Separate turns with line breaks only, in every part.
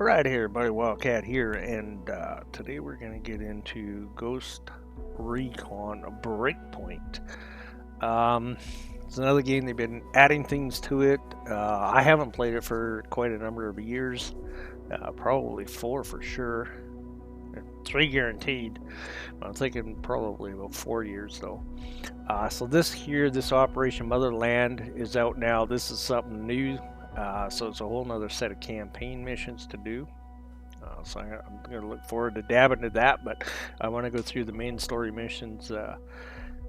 Alright here, buddy, Wildcat here, and today we're going to get into Ghost Recon Breakpoint. It's another game. They've been adding things to it. I haven't played it for quite a number of years, probably 4 for sure, 3 guaranteed. I'm thinking probably about 4 years though. So this Operation Motherland is out now. This is something new. So it's a whole nother set of campaign missions to do. So I'm going to look forward to dabbing into that, but I want to go through the main story missions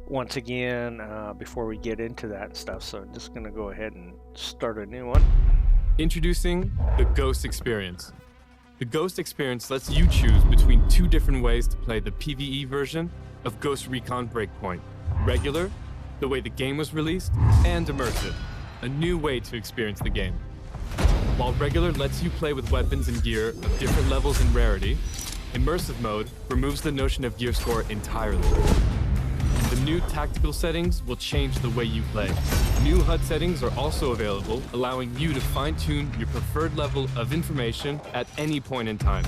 once again before we get into that stuff. So I'm just going to go ahead and start a new one.
Introducing the Ghost Experience. The Ghost Experience lets you choose between 2 different ways to play the PvE version of Ghost Recon Breakpoint. Regular, the way the game was released, and immersive, a new way to experience the game. While regular lets you play with weapons and gear of different levels and rarity, immersive mode removes the notion of gear score entirely. The new tactical settings will change the way you play. New HUD settings are also available, allowing you to fine-tune your preferred level of information at any point in time.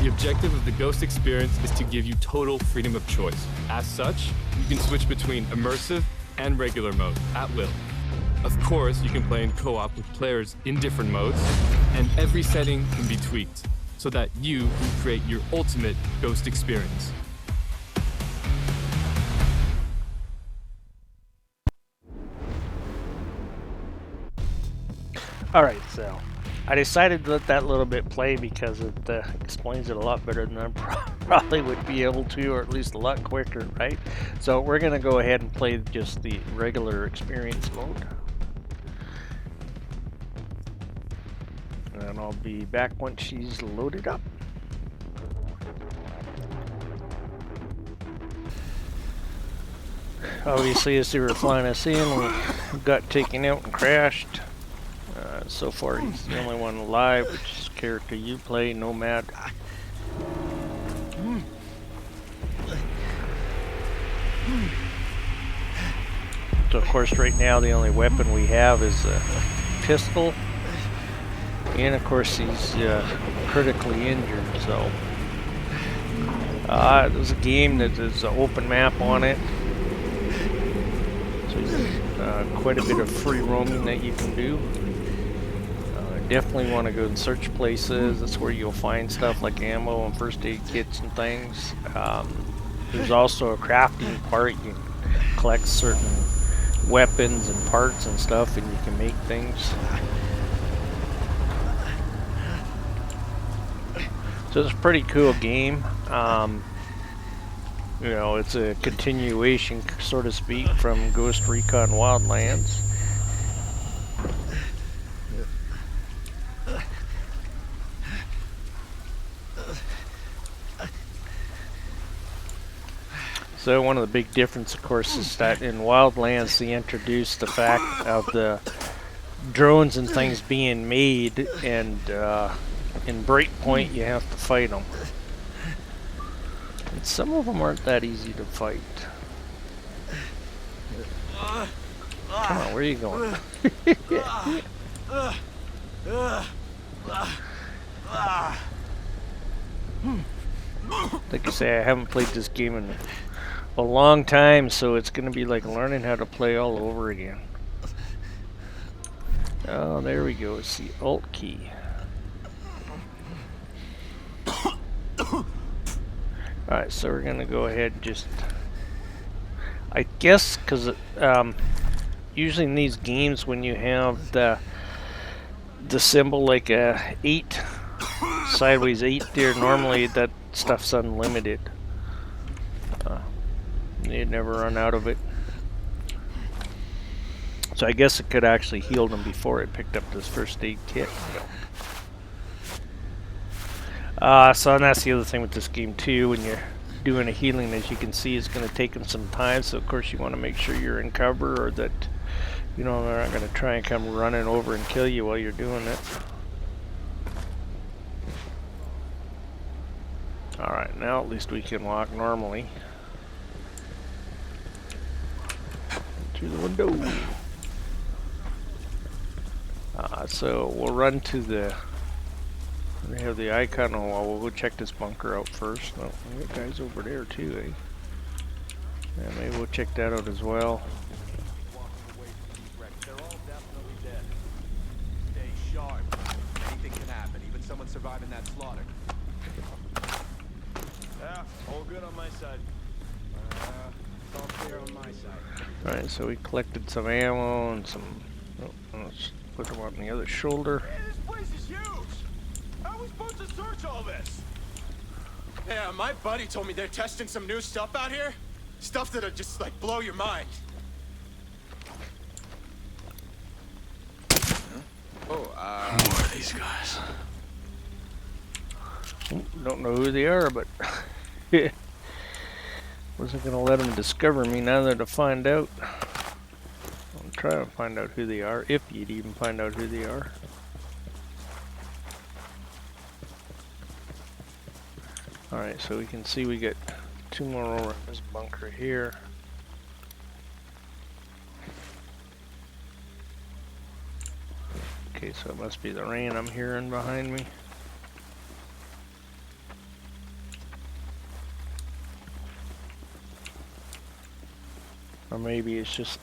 The objective of the Ghost Experience is to give you total freedom of choice. As such, you can switch between immersive and regular mode at will. Of course, you can play in co-op with players in different modes, and every setting can be tweaked so that you can create your ultimate Ghost Experience.
Alright, so I decided to let that little bit play because it explains it a lot better than I probably would be able to, or at least a lot quicker, right? So we're going to go ahead and play just the regular experience mode. And I'll be back once she's loaded up. Obviously, as they were flying us in, we got taken out and crashed. So far, he's the only one alive, which is the character you play, Nomad. So, of course, right now, the only weapon we have is a pistol. And, of course, he's critically injured, so... there's a game that is an open map on it. So, quite a bit of free roaming that you can do. Definitely want to go and search places. That's where you'll find stuff like ammo and first aid kits and things. There's also a crafting part. You can collect certain weapons and parts and stuff, and you can make things. So it's a pretty cool game. You know, it's a continuation, so to speak, from Ghost Recon Wildlands. So one of the big differences, of course, is that in Wildlands they introduced the fact of the drones and things being made, and in Breakpoint you have to fight them. And some of them aren't that easy to fight. Come on, where are you going? Like I say, I haven't played this game in a long time, so it's going to be like learning how to play all over again. Oh, there we go. It's the Alt key. Alright, so we're going to go ahead and just... I guess, because usually in these games when you have the symbol like a 8, sideways 8 there, normally that stuff's unlimited. You'd never run out of it. So I guess it could actually heal them before it picked up this first aid kit. So that's the other thing with this game too. When you're doing a healing, as you can see, it's going to take them some time. So of course you want to make sure you're in cover, or that you know they're not going to try and come running over and kill you while you're doing it. Alright, now at least we can walk normally. Through the window. So we'll run to the They have the icon. Oh, well, we'll go check this bunker out first. Oh, we got guys over there too, eh? Yeah, maybe we'll check that out as well.
They're all definitely dead. Stay sharp. Anything can happen, even someone surviving that slaughter. Yeah, all good on my side. All clear on my side.
Alright, so we collected some ammo and some... Oh, let's put them on the other shoulder.
Hey, this place is huge! How are we supposed to search all this? Yeah, my buddy told me they're testing some new stuff out here. Stuff that'll just, like, blow your mind.
Who are these guys?
Don't know who they are, but... wasn't gonna let them discover me, now to find out. I'll try to find out who they are, if you'd even find out who they are. Alright, so we can see we got 2 more over in this bunker here. Okay, so it must be the rain I'm hearing behind me. Or maybe it's just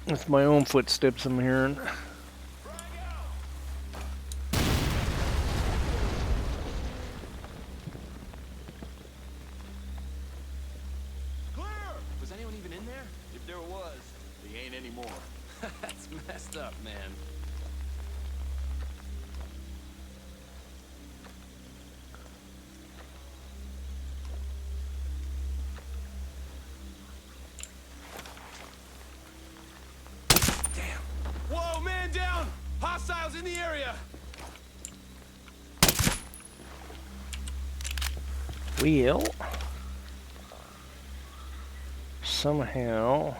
it's my own footsteps I'm hearing.
Clear! Was anyone even in there? If there was, they ain't anymore. That's messed up, man. Whoa, man down! Hostiles in the area!
Well, somehow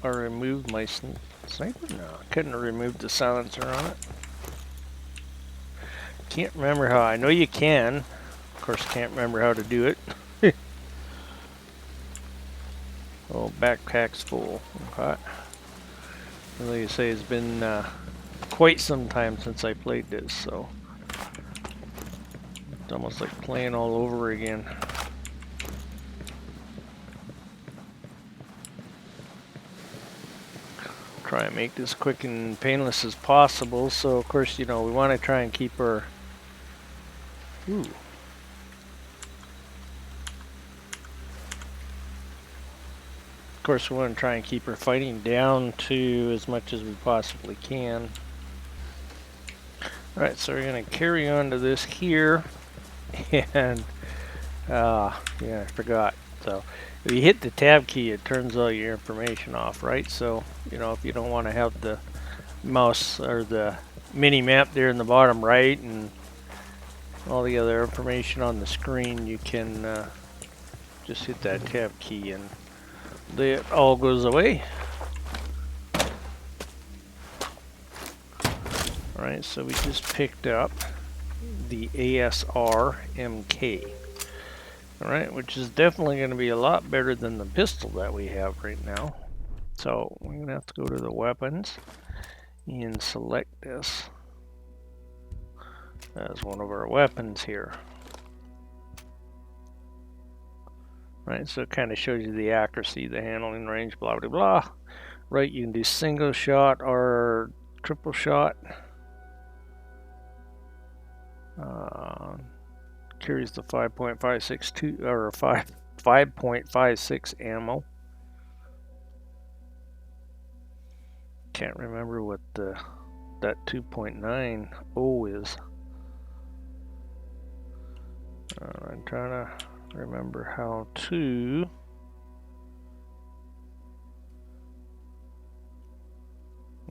I removed my sniper? No, I couldn't have removed the silencer on it. Can't remember how. I know you can. Of course, can't remember how to do it. Oh, backpack's full. Okay. Like I say, it's been quite some time since I played this, so it's almost like playing all over again. Try and make this quick and painless as possible. So of course, you know, we want to try and keep our... Ooh. Of course, we want to try and keep our fighting down to as much as we possibly can. Alright, so we're going to carry on to this here. And, yeah, I forgot. So, if you hit the tab key, it turns all your information off, right? So, you know, if you don't want to have the mouse or the mini map there in the bottom right and all the other information on the screen, you can just hit that tab key and it all goes away. Alright, so we just picked up the ASR MK. Alright, which is definitely going to be a lot better than the pistol that we have right now. So we're going to have to go to the weapons and select this as one of our weapons here. Right, so it kind of shows you the accuracy, the handling range, blah blah blah. Right, you can do single shot or triple shot. Carries the 5.562 or 5.56 ammo. Can't remember what that 2.90 is. I'm trying to remember how to.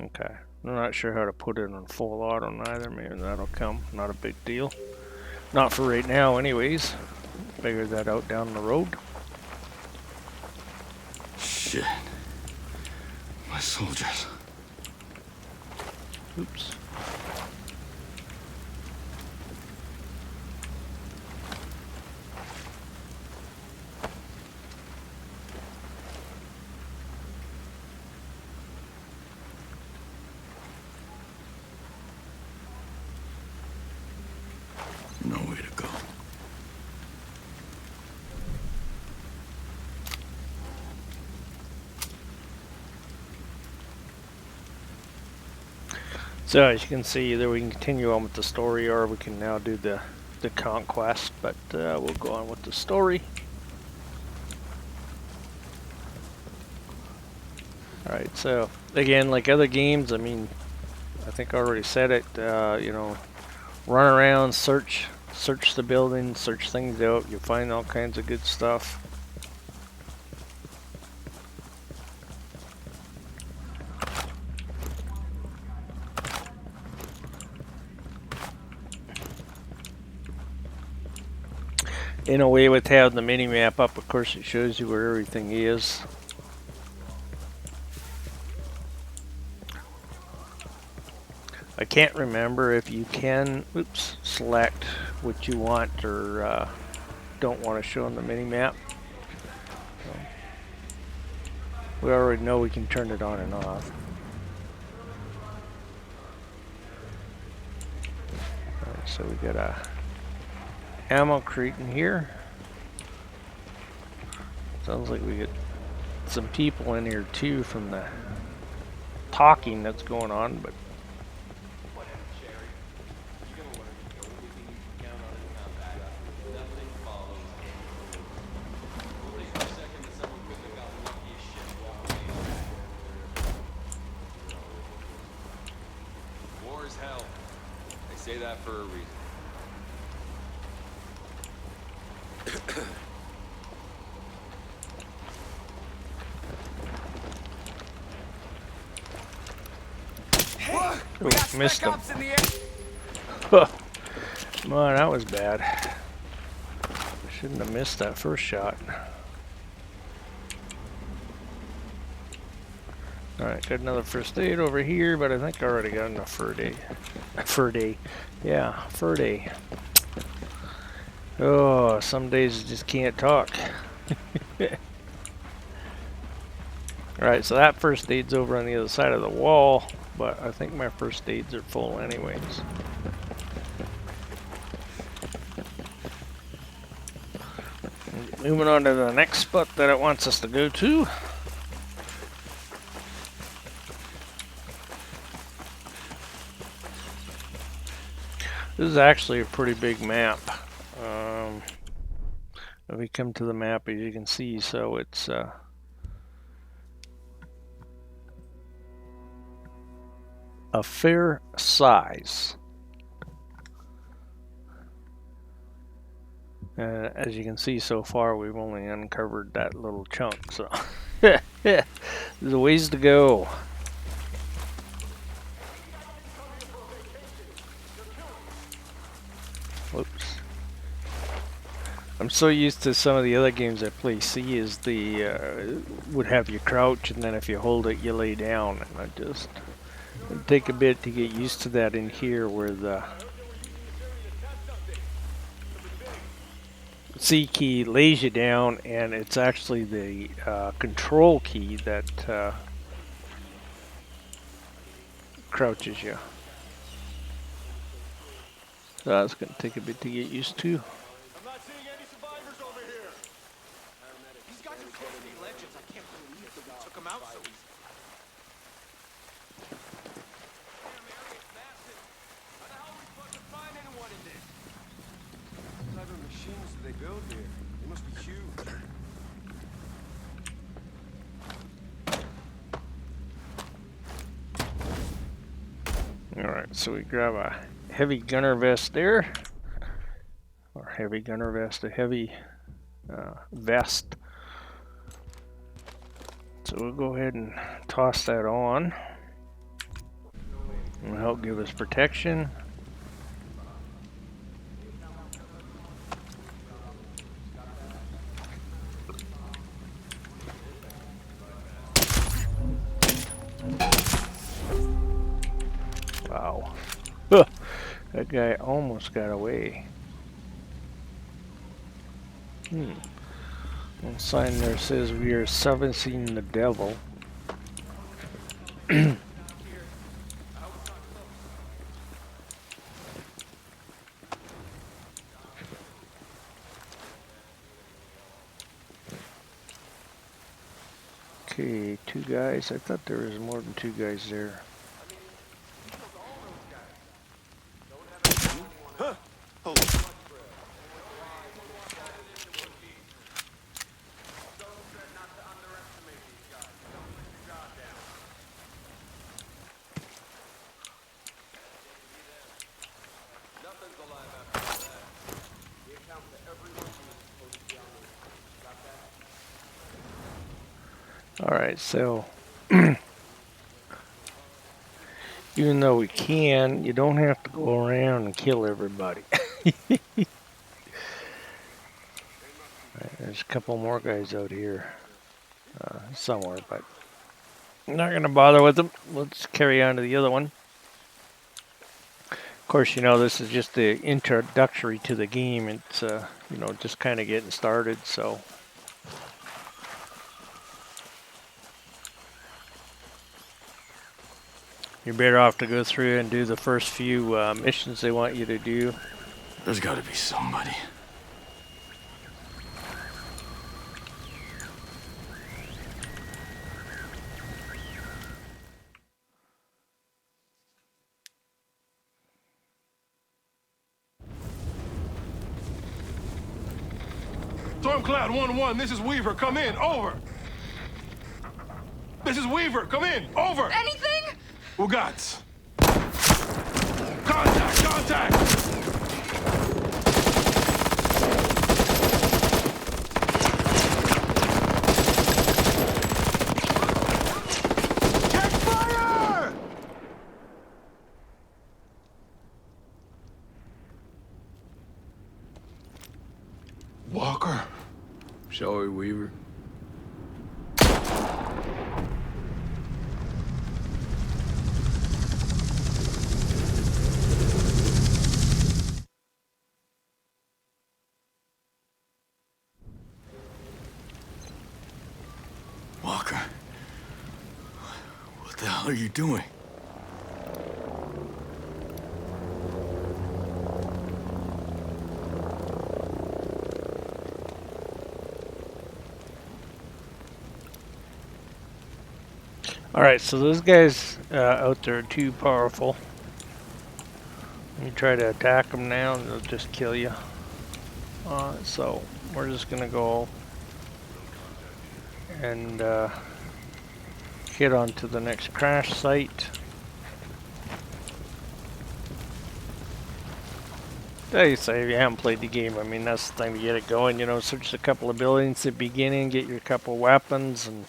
Okay, I'm not sure how to put it on full auto neither. Maybe that'll come. Not a big deal. Not for right now, anyways. Figure that out down the road.
Shit. My soldiers.
Oops. So as you can see, either we can continue on with the story or we can now do the conquest, but we'll go on with the story. Alright, so again, like other games, I mean, I think I already said it, you know, run around, search the building, search things out, you'll find all kinds of good stuff. In a way, with having the mini map up, of course, it shows you where everything is. I can't remember if you can, select what you want or don't want to show on the mini map. So, we already know we can turn it on and off. Alright, so we got a ammo crate in here. Sounds like we get some people in here too from the talking that's going on, but
War is hell. They say that for a reason.
oh, missed him. Man, that was bad. Shouldn't have missed that first shot. Alright, got another first aid over here, but I think I already got enough for a day. For a day. Yeah, for a day. Oh, some days you just can't talk. Alright, so that first aid's over on the other side of the wall, but I think my first aids are full anyways. Moving on to the next spot that it wants us to go to. This is actually a pretty big map. If we come to the map, as you can see, so it's a fair size. As you can see so far, we've only uncovered that little chunk, so there's a ways to go. Whoops. I'm so used to some of the other games I play. C is the would have you crouch, and then if you hold it, you lay down. And I just it'd take a bit to get used to that in here, where the C key lays you down, and it's actually the control key that crouches you. So that's going to take a bit to get used to.
I'm not seeing any survivors over here. These guys are crazy legends. I can't believe that we took them out so easy. Damn area is massive. How the hell are we supposed to find anyone in this? What type of machines do they build here? They must be huge.
Alright, so we grab a heavy gunner vest there. Or heavy gunner vest, a heavy vest. So we'll go ahead and toss that on. It'll help give us protection. Wow. That guy almost got away. One sign there says we are servicing the devil. Okay, two guys. I thought there was more than two guys there. Alright, so even though we can, you don't have to go around and kill everybody. There's a couple more guys out here somewhere, but I'm not going to bother with them. Let's carry on to the other one. Of course, you know, this is just the introductory to the game. It's, you know, just kind of getting started, so. You're better off to go through and do the first few missions they want you to do.
There's got to be somebody.
Stormcloud 1-1, this is Weaver, come in, over. This is Weaver, come in, over.
Anything?
Ugats. Contact, contact. Check fire! Walker.
Shall we, Weaver? Walker. What the hell are you doing?
Alright, so those guys out there are too powerful. You try to attack them now and they'll just kill you. So we're just going to go and get on to the next crash site. They say if you haven't played the game, I mean, that's the thing to get it going. You know, search a couple of buildings at the beginning, get your couple weapons, and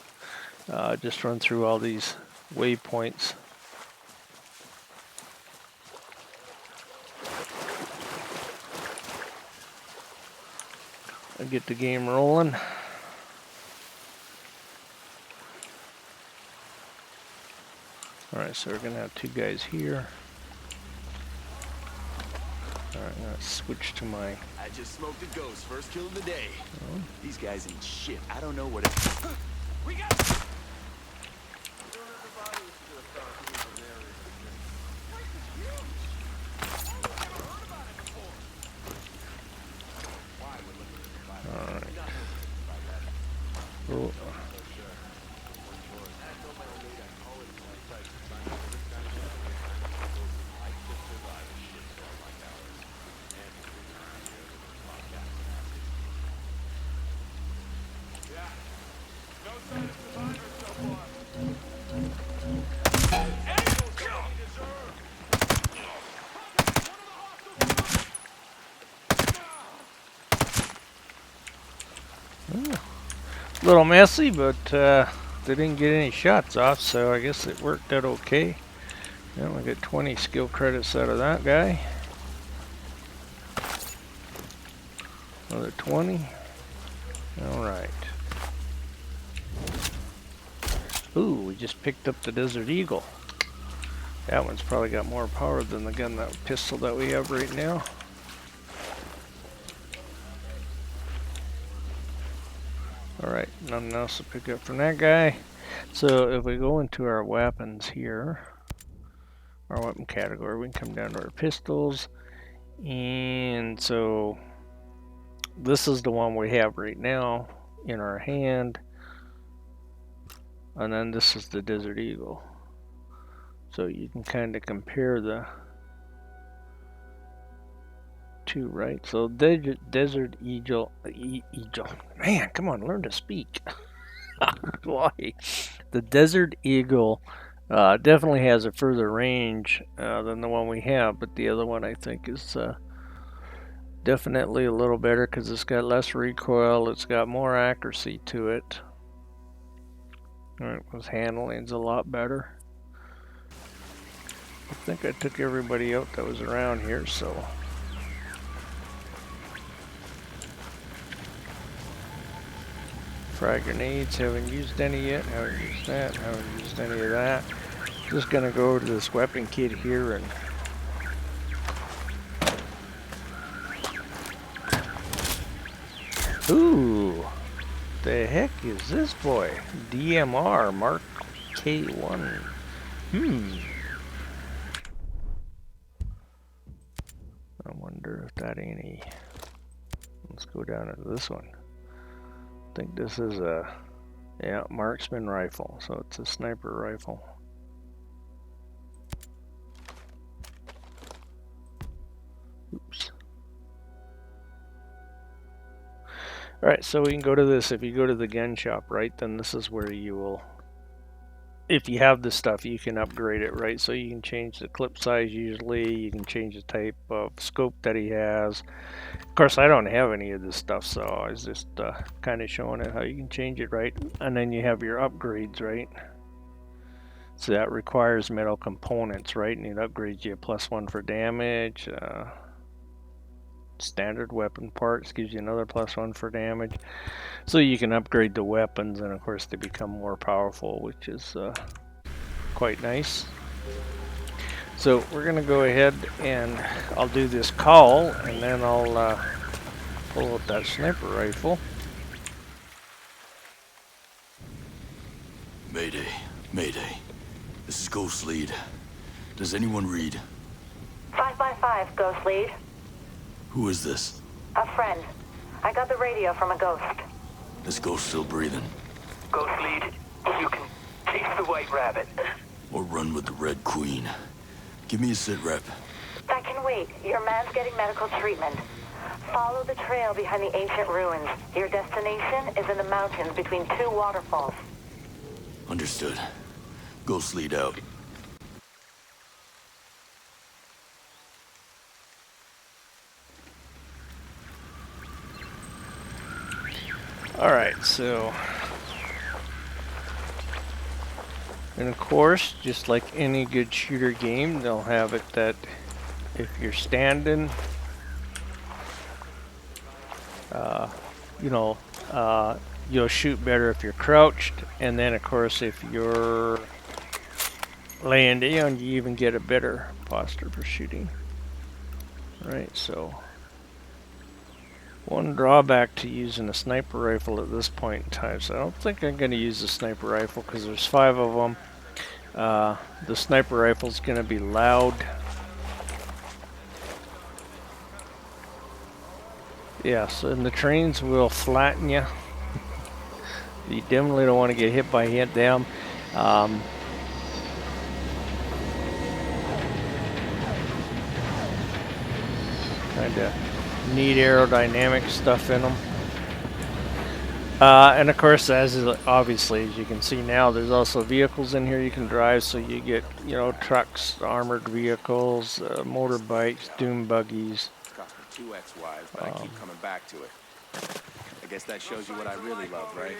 just run through all these waypoints. And get the game rolling. Alright, so we're going to have two guys here. Alright, I'm going to switch to my...
I just smoked a ghost, first kill of the day. Oh. These guys ain't shit. I don't know what it... We got...
Alright. Oh. A little messy, but they didn't get any shots off, so I guess it worked out okay. Yeah, we got 20 skill credits out of that guy. Another 20. Alright. Ooh, we just picked up the Desert Eagle. That one's probably got more power than the gun, that pistol that we have right now. Alright, nothing else to pick up from that guy. So if we go into our weapons here, our weapon category, we can come down to our pistols. And so this is the one we have right now in our hand. And then this is the Desert Eagle. So you can kind of compare the two, right? So Desert Eagle, man, come on, learn to speak. Why? The Desert Eagle definitely has a further range than the one we have, but the other one I think is definitely a little better because it's got less recoil, it's got more accuracy to it. Alright, his handling's a lot better. I think I took everybody out that was around here, so... Frag grenades, haven't used any yet, haven't used that, haven't used any of that. Just gonna go over to this weapon kit here and... Ooh! The heck is this boy? DMR Mark K1. I wonder if that ain't a... Let's go down into this one. I think this is a... Yeah, marksman rifle, so it's a sniper rifle. Oops. Alright, so we can go to this. If you go to the gun shop, right, then this is where you will... If you have this stuff, you can upgrade it, right? So you can change the clip size usually, you can change the type of scope that he has. Of course, I don't have any of this stuff, so I was just kind of showing it how you can change it, right? And then you have your upgrades, right? So that requires metal components, right? And it upgrades you a +1 for damage. Standard weapon parts gives you another +1 for damage. So you can upgrade the weapons, and of course they become more powerful, which is quite nice. So we're gonna go ahead and I'll do this call, and then I'll pull out that sniper rifle.
Mayday. Mayday. This is Ghost Lead. Does anyone read?
5x5, Ghost Lead.
Who is this?
A friend. I got the radio from a ghost.
This ghost still breathing?
Ghost Lead, you can chase the White Rabbit.
Or run with the Red Queen? Give me a sit rep.
That can wait. Your man's getting medical treatment. Follow the trail behind the ancient ruins. Your destination is in the mountains between two waterfalls.
Understood. Ghost Lead out.
Alright, so... And of course, just like any good shooter game, they'll have it that if you're standing, you'll shoot better if you're crouched, and then of course if you're laying down, you even get a better posture for shooting. Right, so one drawback to using a sniper rifle at this point in time, so I don't think I'm going to use the sniper rifle because there's 5 of them. The sniper rifle is going to be loud. Yes, and the trains will flatten you. You definitely don't want to get hit by them. Kind of neat aerodynamic stuff in them. And of course, obviously, as you can see now, there's also vehicles in here you can drive, so you get, trucks, armored vehicles, motorbikes, dune buggies.
Cost me 2 ex-wives, but I keep coming back to it. I guess that shows you what I really love, right?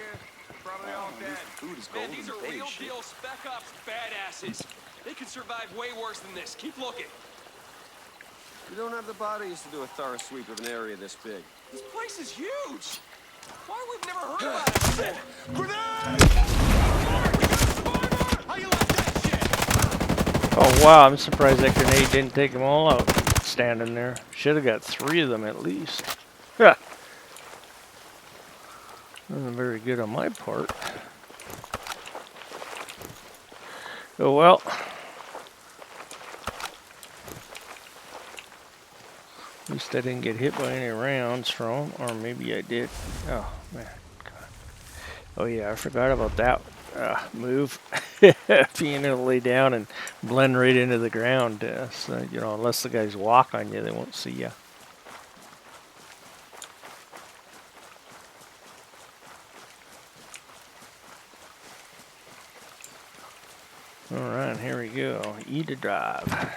Probably all dead.
Food is
Man,
gold
these
and
are
they
real
ain't shit.
deal spec ops badasses. They could survive way worse than this. Keep looking.
You don't have the bodies to do a thorough sweep of an area this big.
This place is huge. Why we've never heard about it before?
Grenade! How you like that shit?
Oh wow, I'm surprised that grenade didn't take them all out standing there. Should have got 3 of them at least. Yeah. Wasn't very good on my part. Oh well. At least I didn't get hit by any rounds from, or maybe I did. Oh man. God. Oh yeah, I forgot about that move. Being able to lay down and blend right into the ground. So, unless the guys walk on you, they won't see you. Alright, here we go. E to drive.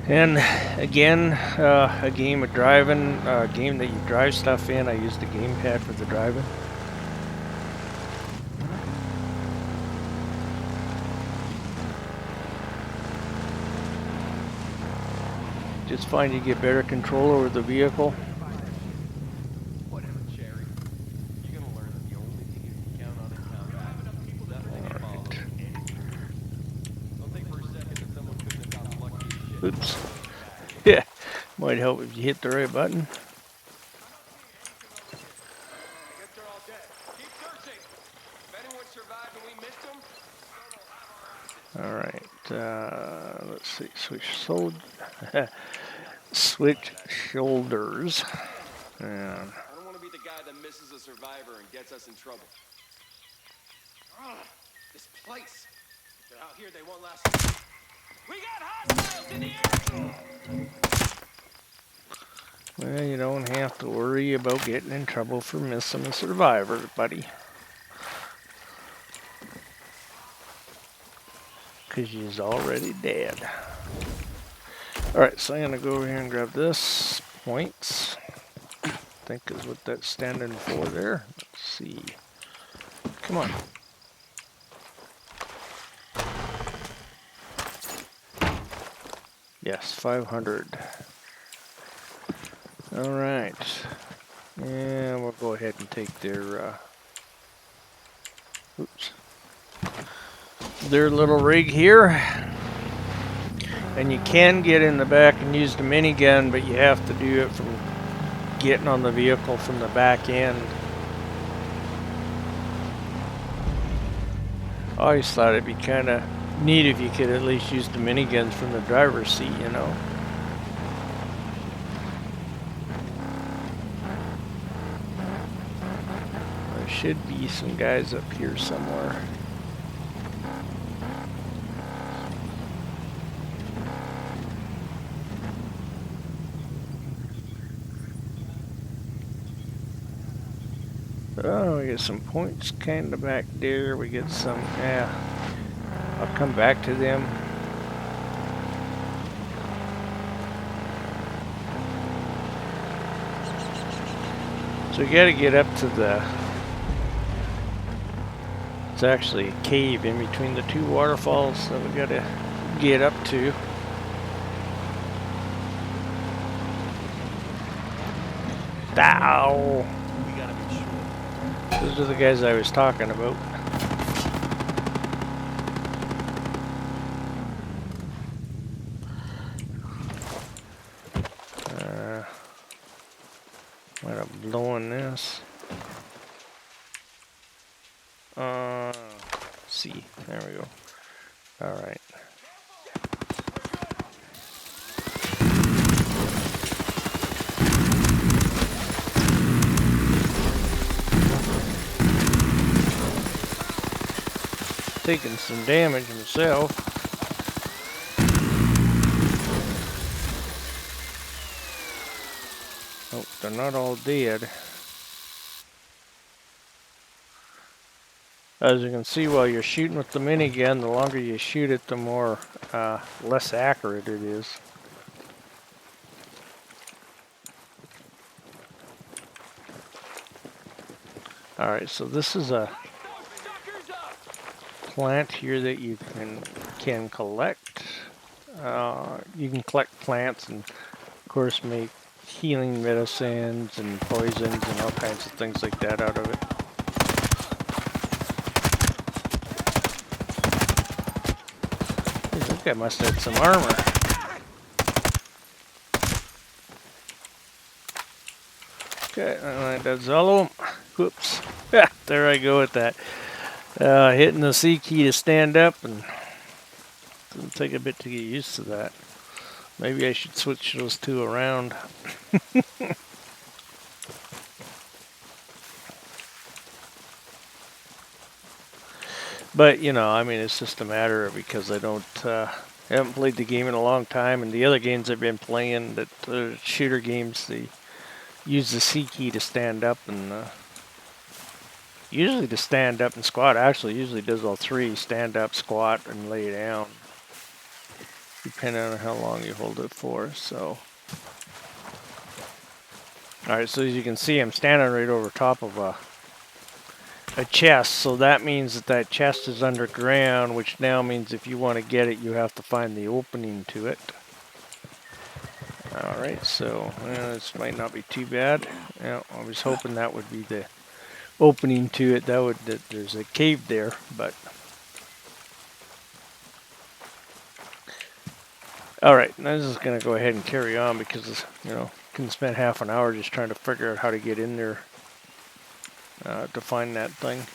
And again, a game of driving, a game that you drive stuff in. I used the gamepad for the driving. Just find you get better control over the vehicle.
Whatever, Cherry. You're gonna learn that the only thing you can count on in combat is not to be followed anywhere. Don't think for a second that someone couldn't have gotten lucky as shit.
Oops. Yeah, might help if you hit the right button.
I guess they're all dead. Keep searching. If anyone survived and we missed them,
All right. Let's see. Switch shoulders. Yeah.
I don't want to be the guy that misses a survivor and gets us in trouble. Ugh, this place. If they're out here, they won't last. We got hostiles in the air!
Well, you don't have to worry about getting in trouble for missing a survivor, buddy. Because she's already dead. Alright, so I'm going to go over here and grab this. Points. I think is what that's standing for there. Let's see. Come on. Yes, 500. Alright. And we'll go ahead and take their, oops. Their little rig here. And you can get in the back and use the minigun, but you have to do it from getting on the vehicle from the back end. I always thought it'd be kind of neat if you could at least use the miniguns from the driver's seat, you know. There should be some guys up here somewhere. Oh, we get some points kind of back there. We get some, yeah. I'll come back to them. So we got to get up to the, it's actually a cave in between the two waterfalls that we got to get up to. Ow! Those are the guys I was talking about. Might have blown this. Let's see. There we go. All right. Taking some damage myself. Oh, they're not all dead. As you can see, while you're shooting with the minigun, the longer you shoot it, the more less accurate it is. Alright, so this is a plant here that you can collect. You can collect plants and of course make healing medicines and poisons and all kinds of things like that out of it. Hey, that guy must have had some armor. Okay, that's all of them. Whoops. Yeah, there I go with that. Hitting the C key to stand up, and it'll take a bit to get used to that. Maybe I should switch those two around. But, you know, I mean, it's just a matter of because I haven't played the game in a long time, and the other games I've been playing, that shooter games, they use the C key to stand up, and usually to stand up and squat. Actually, usually does all three: stand up, squat, and lay down, depending on how long you hold it for. So, all right. So as you can see, I'm standing right over top of a chest. So that means that chest is underground, which now means if you want to get it, you have to find the opening to it. All right, so this might not be too bad. Yeah, I was hoping that would be the opening to it. That there's a cave there, but all right. I'm just gonna go ahead and carry on because can spend half an hour just trying to figure out how to get in there to find that thing.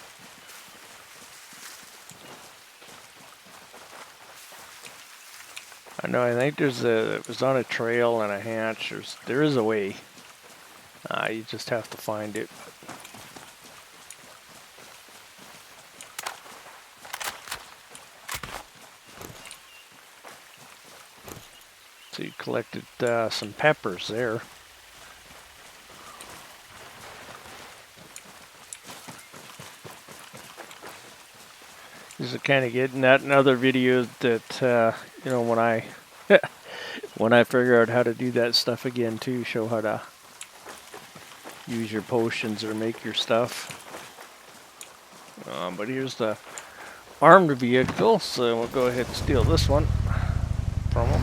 I know. I think it was on a trail and a hatch. There is a way. You just have to find it. So you collected some peppers there. This is kind of getting that in other videos that when I when I figure out how to do that stuff again too, show how to use your potions or make your stuff. But here's the armed vehicle, so we'll go ahead and steal this one from them.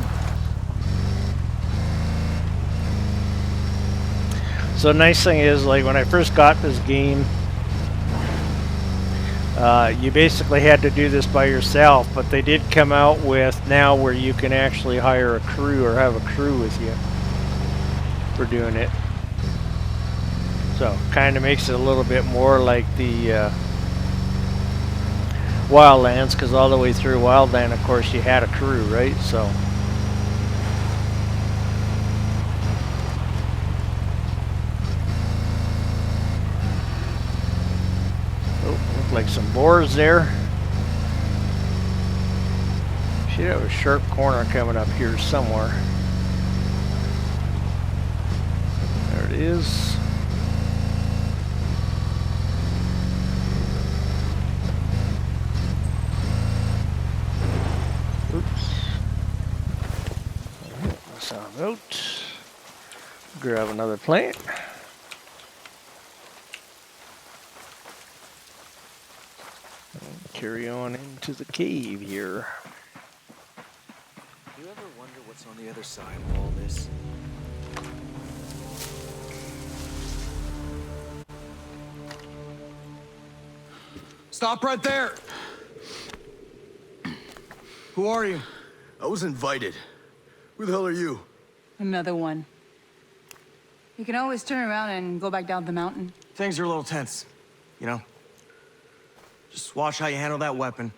So the nice thing is, like when I first got this game, you basically had to do this by yourself, but they did come out with now where you can actually hire a crew or have a crew with you for doing it. So kind of makes it a little bit more like the Wildlands, because all the way through Wildland, of course, you had a crew, right? So. Like some boars there. Should have a sharp corner coming up here somewhere. There it is. Oops. That's out. Grab another plant. Carry on into the cave here.
You ever wonder what's on the other side of all this?
Stop right there! Who are you?
I was invited. Who the hell are you?
Another one. You can always turn around and go back down the mountain.
Things are a little tense, you know? Just watch how you handle that weapon.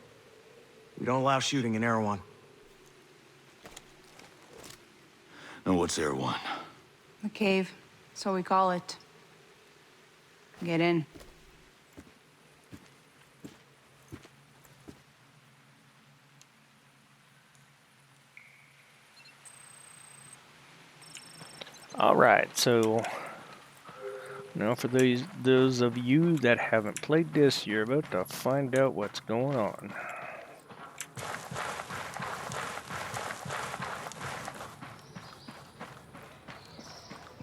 We don't allow shooting in Erewhon.
And what's Erewhon?
The cave. That's what we call it. Get in.
All right, so now for those of you that haven't played this, you're about to find out what's going on.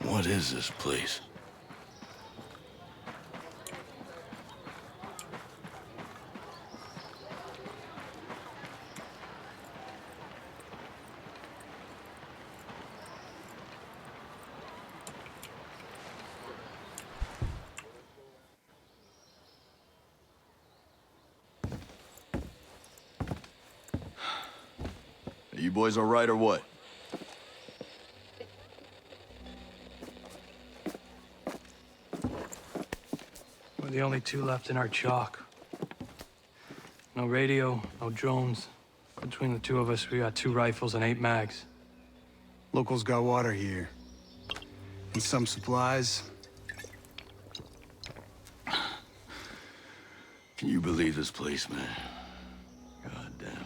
What is this place? Are you boys all right or what?
We're the only two left in our chalk. No radio, no drones. Between the two of us, we got 2 rifles and 8 mags.
Locals got water here. And some supplies.
Can you believe this place, man? God damn.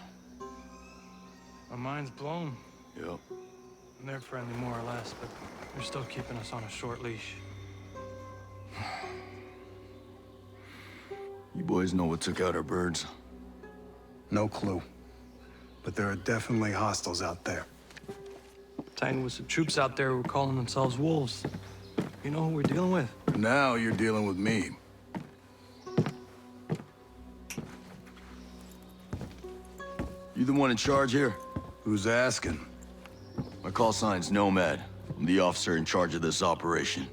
Our mind's blown.
Yep.
And they're friendly more or less, but they're still keeping us on a short leash.
You boys know what took out our birds?
No clue. But there are definitely hostiles out there.
Titan with some troops out there who were calling themselves wolves. You know who we're dealing with?
Now you're dealing with me. You the one in charge here?
Who's asking?
My call sign's Nomad. I'm the officer in charge of this operation.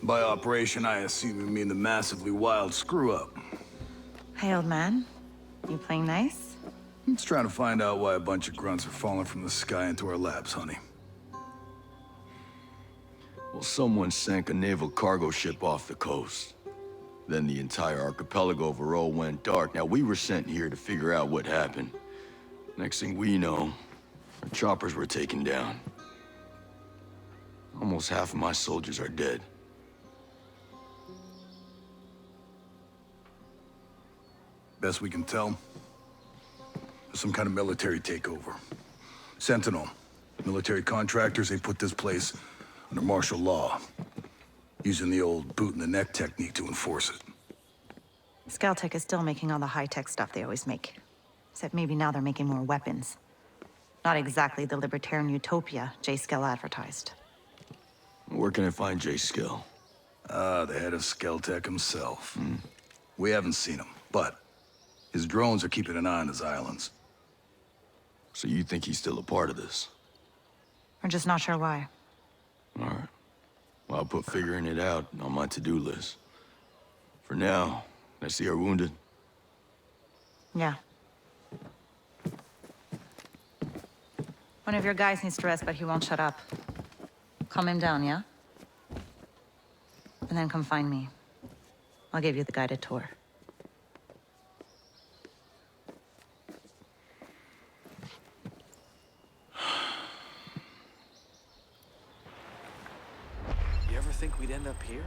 By operation, I assume you mean the massively wild screw-up.
Hey, old man. You playing nice?
I'm just trying to find out why a bunch of grunts are falling from the sky into our labs, honey.
Well, someone sank a naval cargo ship off the coast. Then the entire archipelago of Varol went dark. Now, we were sent here to figure out what happened. Next thing we know, our choppers were taken down. Almost half of my soldiers are dead.
Best we can tell, there's some kind of military takeover. Sentinel, military contractors, they put this place under martial law, using the old boot-in-the-neck technique to enforce it.
Scaltech is still making all the high-tech stuff they always make. Except maybe now they're making more weapons. Not exactly the libertarian utopia Jay Skell advertised.
Where can I find Jay Skell?
The head of Skeltech himself. We haven't seen him, but his drones are keeping an eye on his islands.
So you think he's still a part of this?
We're just not sure why.
All right. Well, I'll put figuring it out on my to-do list. For now, I see our wounded.
Yeah. One of your guys needs to rest, but he won't shut up. Calm him down, yeah? And then come find me. I'll give you the guided tour.
You ever think we'd end up here?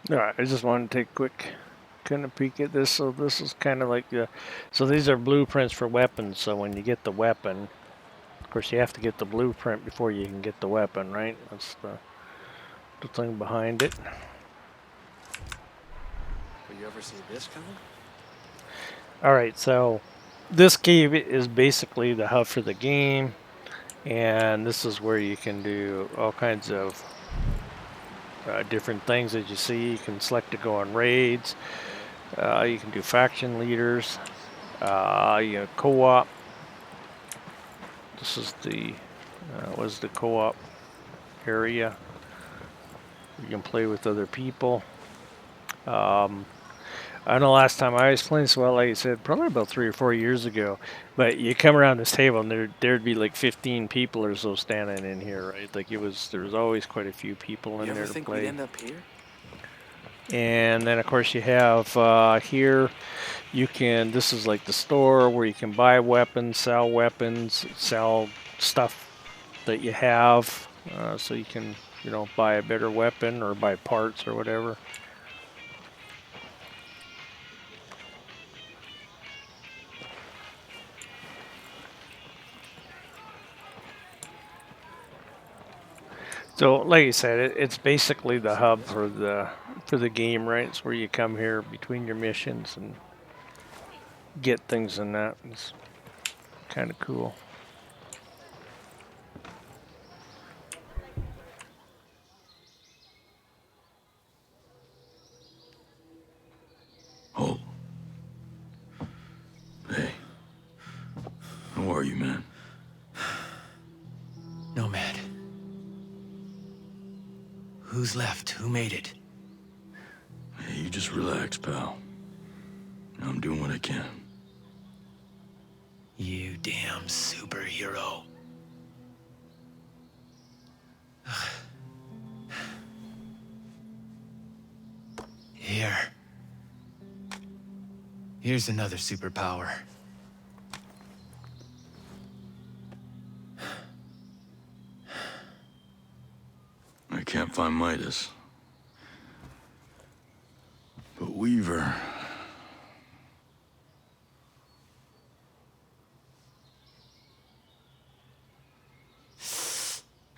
All right, I just wanted to take a quick kind of peek at this. So this is kind of like so these are blueprints for weapons. So when you get the weapon, of course you have to get the blueprint before you can get the weapon, right? That's the thing behind it.
Will you ever see this coming?
All right, so this cave is basically the hub for the game, and this is where you can do all kinds of different things. As you see, you can select to go on raids. You can do faction leaders. You know, co-op. This is the was the co-op area. You can play with other people. I know last time I was playing, so like I said, probably about 3 or 4 years ago. But you come around this table, and there'd be like 15 people or so standing in here, right? Like there was always quite a few people in there to play. You ever think we'd
end up here?
And then of course you have here, you can. This is like the store where you can buy weapons, sell stuff that you have, so you can buy a better weapon or buy parts or whatever. So, like I said, it's basically the hub for the game, right? It's where you come here between your missions and get things and that. It's kind of cool.
Oh. Hey. How are you, man?
Nomad. Who's left? Who made it?
Hey, you just relax, pal. I'm doing what I can.
You damn superhero. Here. Here's another superpower.
I can't find Midas. But Weaver...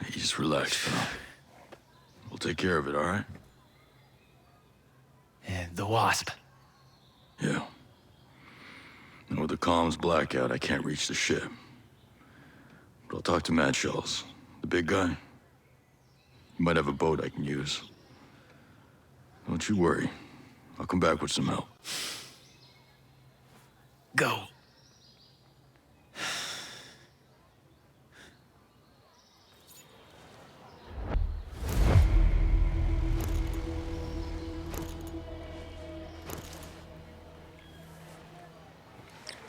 Hey, just relax, pal. We'll take care of it, all right?
And the Wasp.
Yeah. And with the comms blackout, I can't reach the ship. But I'll talk to Mad Shells, the big guy. You might have a boat I can use. Don't you worry. I'll come back with some help.
Go.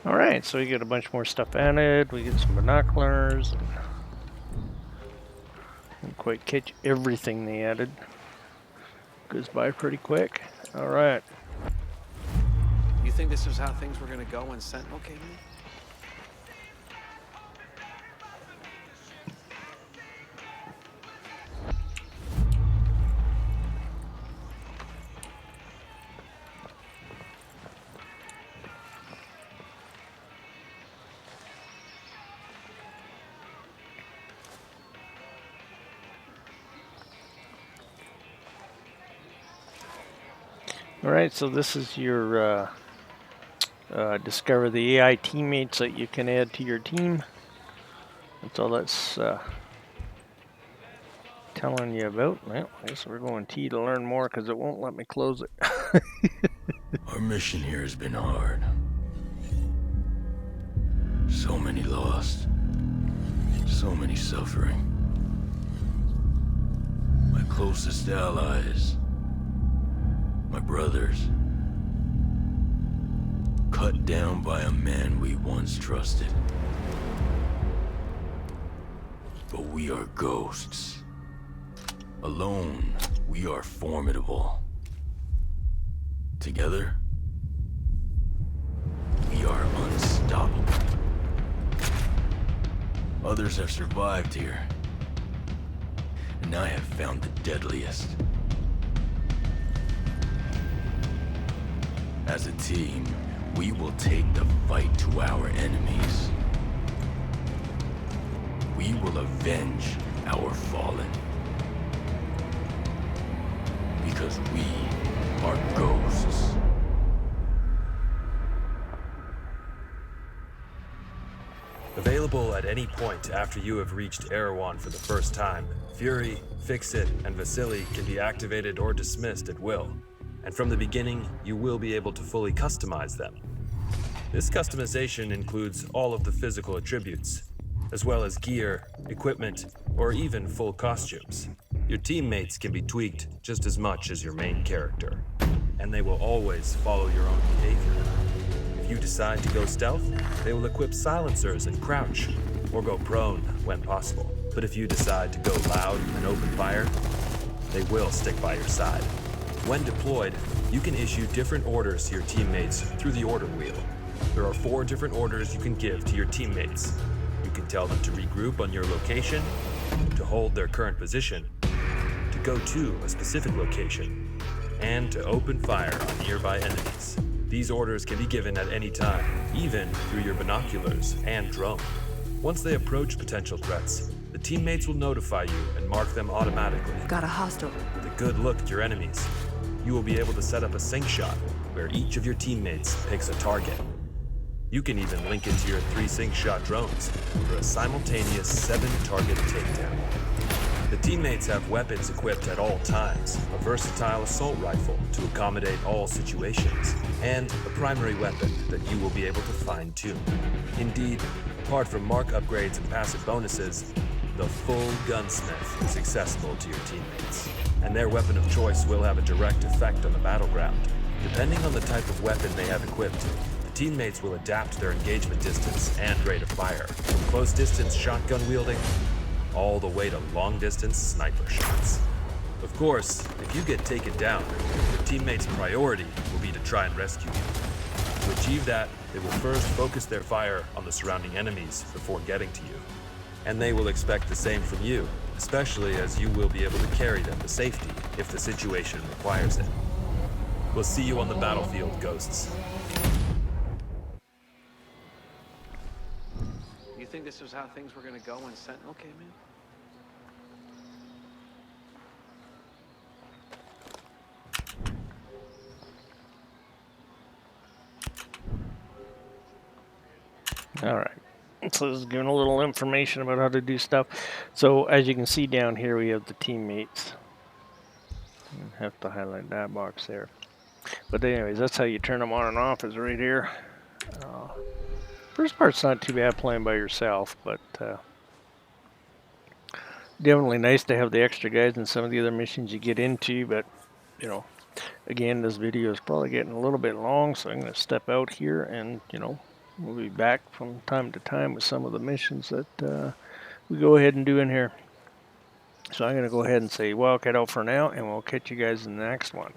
All right, so we get a bunch more stuff added. We get some binoculars. Didn't quite catch everything they added. Goes by pretty quick. All right.
You think this was how things were gonna go when Sentinel came in?
All right, so this is your discover the AI teammates that you can add to your team. That's all that's telling you about. Well, I guess we're going T to learn more because it won't let me close it.
Our mission here has been hard. So many lost. So many suffering. My closest allies. My brothers. Cut down by a man we once trusted. But we are ghosts. Alone, we are formidable. Together, we are unstoppable. Others have survived here, and I have found the deadliest. As a team, we will take the fight to our enemies. We will avenge our fallen. Because we are ghosts.
Available at any point after you have reached Erewhon for the first time, Fury, Fix-It, and Vasily can be activated or dismissed at will. And from the beginning, you will be able to fully customize them. This customization includes all of the physical attributes, as well as gear, equipment, or even full costumes. Your teammates can be tweaked just as much as your main character, and they will always follow your own behavior. If you decide to go stealth, they will equip silencers and crouch, or go prone when possible. But if you decide to go loud and open fire, they will stick by your side. When deployed, you can issue different orders to your teammates through the order wheel. There are 4 different orders you can give to your teammates. You can tell them to regroup on your location, to hold their current position, to go to a specific location, and to open fire on nearby enemies. These orders can be given at any time, even through your binoculars and drone. Once they approach potential threats, the teammates will notify you and mark them automatically.
Got a hostile.
With a good look at your enemies, you will be able to set up a sync shot where each of your teammates picks a target. You can even link it to your 3 sync shot drones for a simultaneous 7-target takedown. The teammates have weapons equipped at all times, a versatile assault rifle to accommodate all situations, and a primary weapon that you will be able to fine-tune. Indeed, apart from mark upgrades and passive bonuses, the full gunsmith is accessible to your teammates, and their weapon of choice will have a direct effect on the battleground. Depending on the type of weapon they have equipped, the teammates will adapt their engagement distance and rate of fire, from close-distance shotgun wielding all the way to long-distance sniper shots. Of course, if you get taken down, your teammates' priority will be to try and rescue you. To achieve that, they will first focus their fire on the surrounding enemies before getting to you. And they will expect the same from you, especially as you will be able to carry them to safety if the situation requires it. We'll see you on the battlefield, Ghosts.
You think this was how things were gonna go when Sentinel came in?
All right. So this is giving a little information about how to do stuff. So as you can see down here, we have the teammates. I have to highlight that box there. But anyways, that's how you turn them on and off, is right here. First part's not too bad playing by yourself, but definitely nice to have the extra guys in some of the other missions you get into. But, you know, again, this video is probably getting a little bit long, so I'm going to step out here and, you know, we'll be back from time to time with some of the missions that we go ahead and do in here. So I'm going to go ahead and say Wildcat out for now, and we'll catch you guys in the next one.